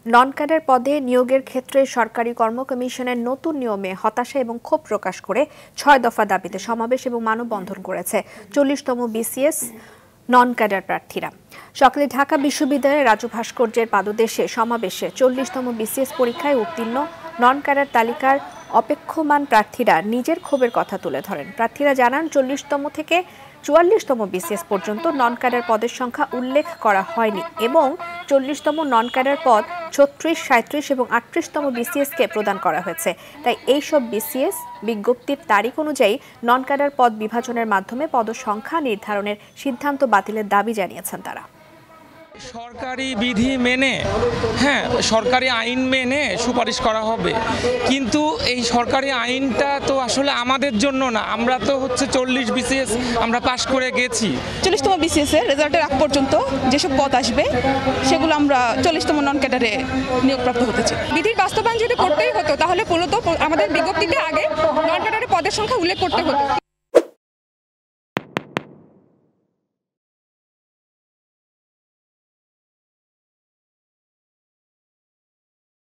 Non cadre পদে নিয়োগের ক্ষেত্রে সরকারি কর্ম কমিশনের নতুন নিয়মে হতাশা এবং ক্ষোভ প্রকাশ করে ৬ দফা দাবিতে সমাবেশ এবং মানববন্ধন করেছে ৪০তম বিসিএস নন ক্যাডার প্রার্থীরা। সকালে ঢাকা বিশ্ববিদ্যালয়ের রাজু ভাস্কর্যের পাদদেশে সমাবেশে ৪০তম বিসিএস পরীক্ষায় উত্তীর্ণ নন ক্যাডার তালিকার অপেক্ষমান প্রার্থীরা নিজের ক্ষোভের কথা তুলে ধরেন। প্রার্থীরা জানান ৪০তম থেকে ৪৪তম বিসিএস পর্যন্ত নন ক্যাডার পদের সংখ্যা উল্লেখ করা হয়নি এবং ৪০তম নন ক্যাডার পদ ৩৬, ৩৭ এবং ৩৮তম বিসিএসকে প্রদান করা হয়েছে। তাই এইসব বিসিএস বিজ্ঞপ্তির তারিখ অনুযায়ী নন ক্যাডার পদ বিভাজনের মাধ্যমে পদসংখ্যা নির্ধারণের সিদ্ধান্ত বাতিলের দাবি জানিয়েছেন তারা। সরকারি বিধি মেনে সরকারি আইন মেনে সুপারিশ করা হবে, কিন্তু এই সরকারি আইনটা তো আসলে আমাদের জন্য না। আমরা তো ৪০ বিসিএস আমরা পাশ করে গেছি। ৪০তম বিসিএস এর রেজাল্টের আগ পর্যন্ত যেসব পদ আসবে সেগুলো আমরা ৪০তম নন ক্যাডারে নিয়োগপ্রাপ্ত হতে চাই। বিধির বাস্তবায়ন যদি করতেই হতো তাহলে মূলত আমাদের বিজ্ঞপ্তিতে আগে নন ক্যাডারের পদের সংখ্যা উল্লেখ করতে হতো।